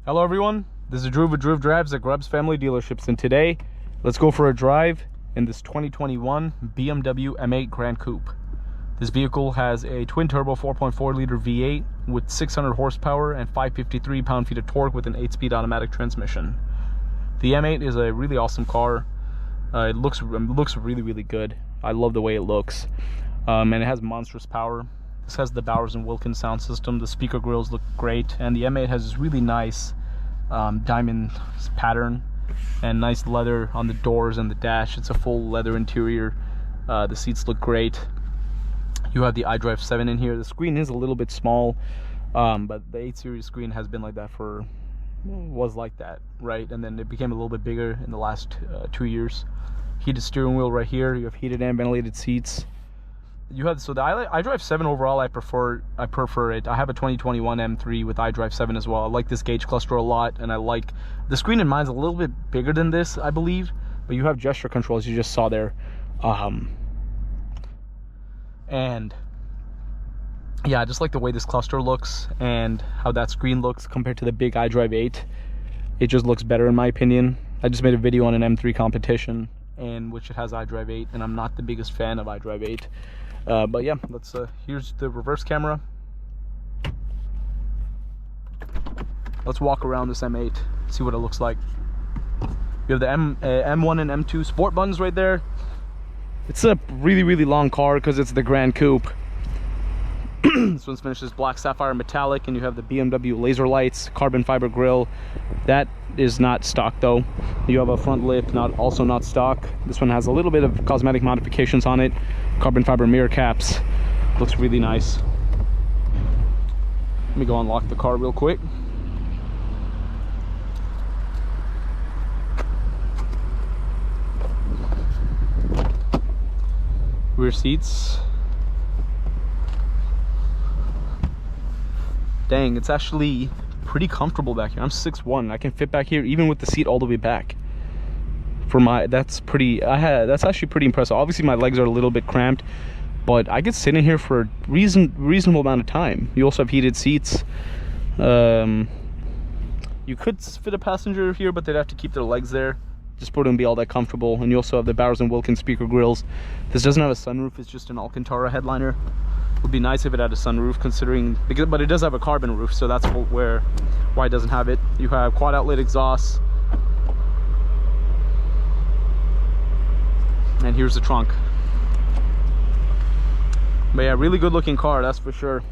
Hello everyone, this is Drew with Drew Drives at Grubbs Family Dealerships, and today let's go for a drive in this 2021 BMW M8 Gran Coupe. This vehicle has a twin-turbo 4.4 liter V8 with 600 horsepower and 553 pound-feet of torque with an 8-speed automatic transmission. The M8 is a really awesome car. It looks really good. I love the way it looks, and it has monstrous power. This has the Bowers & Wilkins sound system. The speaker grills look great, and the M8 has this really nice diamond pattern and nice leather on the doors and the dash. It's a full leather interior. The seats look great. You have the iDrive 7 in here. The screen is a little bit small, but the 8 Series screen has been like that was like that, right? And then it became a little bit bigger in the last 2 years. Heated steering wheel right here. You have heated and ventilated seats. You have the iDrive 7 overall. I prefer it. I have a 2021 M3 with iDrive 7 as well. I like this gauge cluster a lot, and I like the screen in mine's a little bit bigger than this, I believe, but you have gesture controls you just saw there, and yeah, I just like the way this cluster looks and how that screen looks compared to the big iDrive 8. It just looks better in my opinion. I just made a video on an M3 competition, and which it has iDrive 8, and I'm not the biggest fan of iDrive 8. But yeah, let's here's the reverse camera. Let's walk around this M8, see what it looks like. You have the M1 and M2 sport buttons right there. It's a really long car because it's the Gran Coupe. This one's finished as black sapphire metallic, and you have the BMW laser lights, carbon fiber grille. That is not stock though. You have a front lip, also not stock. This one has a little bit of cosmetic modifications on it. Carbon fiber mirror caps. Looks really nice. Let me go unlock the car real quick. Rear seats. Dang, it's actually pretty comfortable back here. I'm 6'1". I can fit back here even with the seat all the way back. That's actually pretty impressive. Obviously my legs are a little bit cramped, but I could sit in here for a reasonable amount of time. You also have heated seats. You could fit a passenger here, but they'd have to keep their legs there. Just wouldn't be all that comfortable. And you also have the Bowers & Wilkins speaker grills. This doesn't have a sunroof, it's just an Alcantara headliner. Would be nice if it had a sunroof, but it does have a carbon roof, so that's why it doesn't have it. You have quad outlet exhaust, and here's the trunk. But yeah, really good looking car, that's for sure.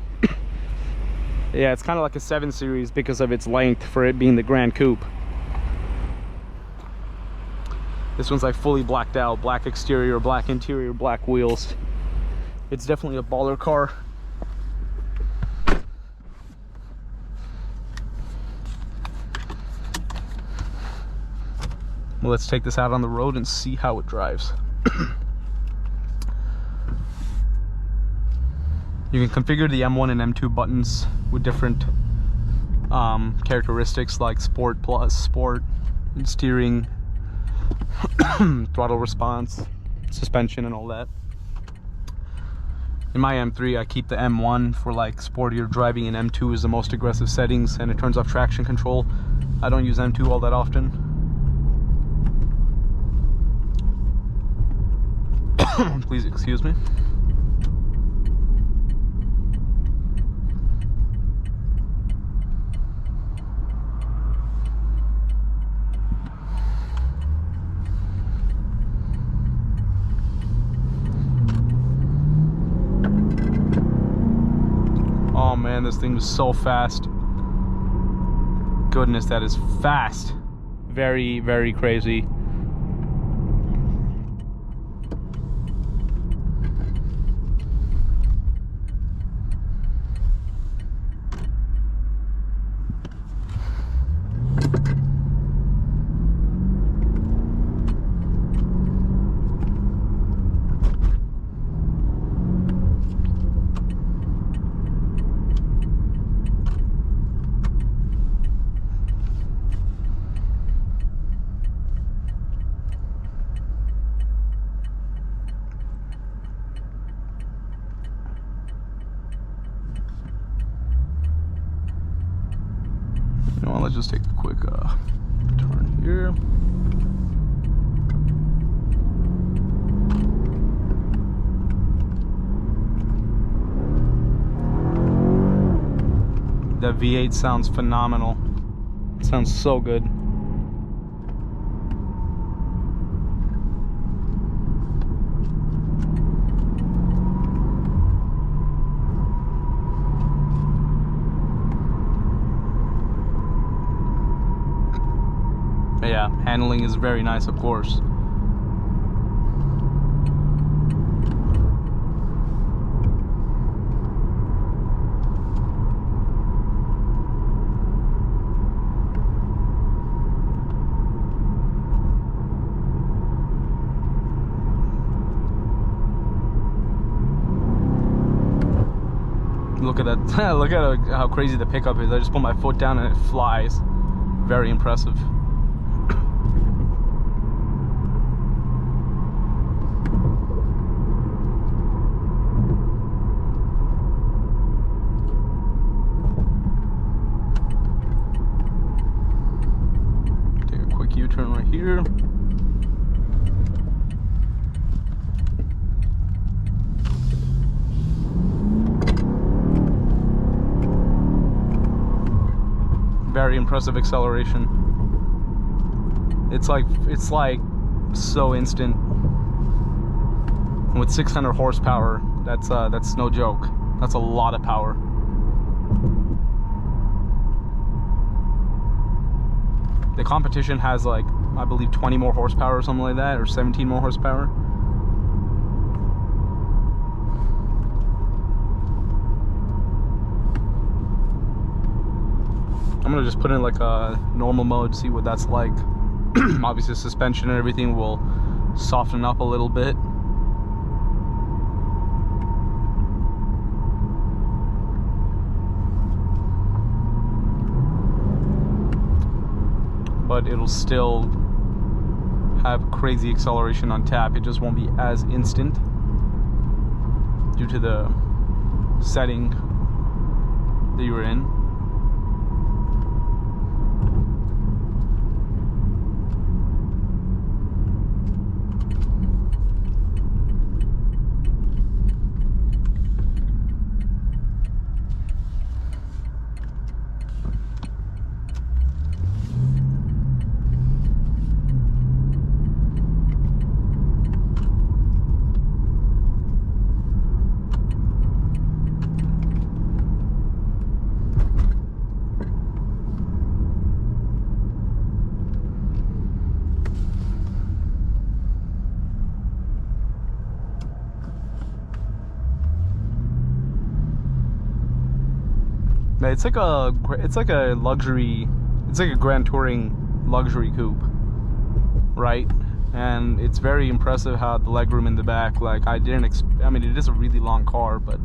Yeah, it's kind of like a 7 Series because of its length for it being the Gran Coupe. This one's like fully blacked out, black exterior, black interior, black wheels. It's definitely a baller car. Well, let's take this out on the road and see how it drives. You can configure the M1 and M2 buttons with different characteristics like Sport Plus, Sport, and steering, throttle response, suspension, and all that. In my M3, I keep the M1 for like sportier driving, and M2 is the most aggressive settings, and it turns off traction control. I don't use M2 all that often. Please excuse me. Oh man, this thing is so fast. Goodness, that is fast. Very crazy. You know what, let's just take a quick turn here. That V8 sounds phenomenal. It sounds so good. But yeah, handling is very nice, of course. Look at that. Look at how crazy the pickup is. I just put my foot down and it flies. Very impressive. Take a quick U-turn right here. Very impressive acceleration. It's like so instant. And with 600 horsepower, that's no joke. That's a lot of power. The competition has like, I believe 20 more horsepower or something like that, or 17 more horsepower. I'm gonna just put in like a normal mode, see what that's like. Obviously suspension and everything will soften up a little bit. But it'll still have crazy acceleration on tap. It just won't be as instant due to the setting that you're in. It's like a luxury, it's like a Grand Touring luxury coupe, right? And it's very impressive how the legroom in the back, like I mean, it is a really long car, but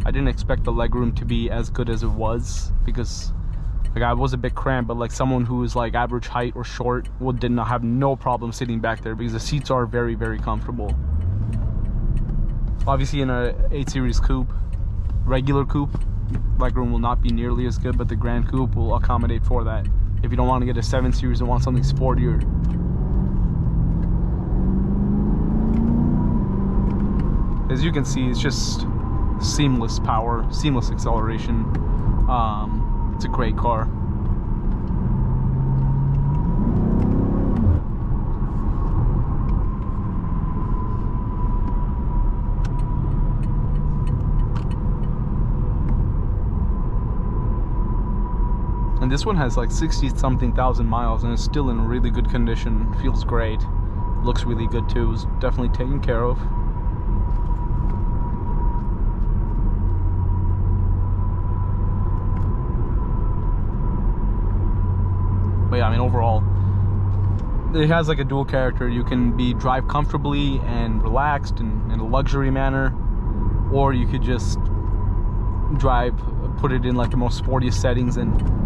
I didn't expect the legroom to be as good as it was, because like I was a bit cramped, but like someone who is like average height or short did not have no problem sitting back there, because the seats are very, very comfortable. Obviously in a 8 Series coupe, regular coupe, legroom will not be nearly as good, but the Gran Coupe will accommodate for that. If you don't want to get a 7 Series and want something sportier. As you can see, it's just seamless power, seamless acceleration. It's a great car. And this one has like 60-something thousand miles and it's still in really good condition. Feels great. Looks really good too. It's definitely taken care of. But yeah, I mean, overall, it has like a dual character. You can drive comfortably and relaxed and in a luxury manner, or you could just put it in like the most sportiest settings and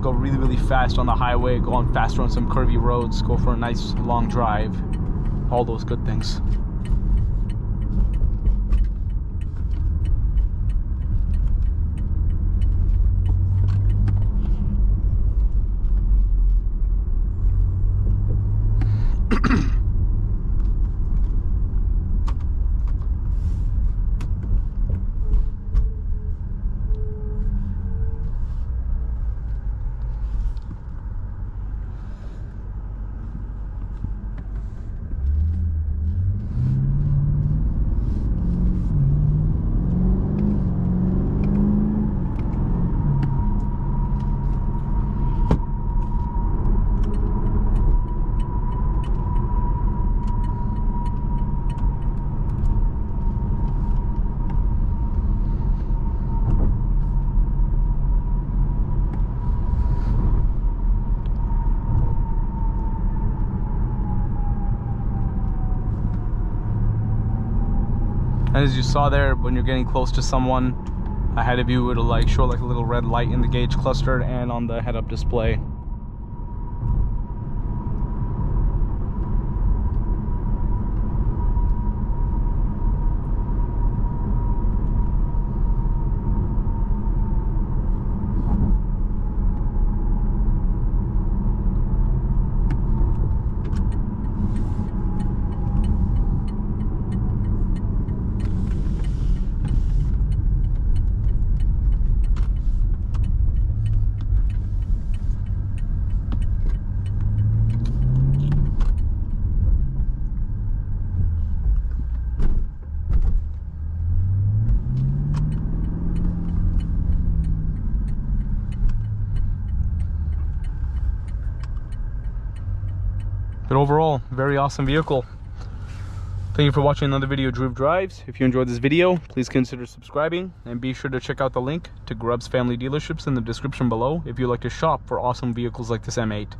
go really, really fast on the highway, go on faster on some curvy roads, go for a nice long drive, all those good things. And as you saw there, when you're getting close to someone ahead of you, it'll like show like a little red light in the gauge cluster and on the head-up display. But overall, very awesome vehicle. Thank you for watching another video of Dhruv Drives. If you enjoyed this video, please consider subscribing and be sure to check out the link to Grubbs Family Dealerships in the description below if you'd like to shop for awesome vehicles like this M8.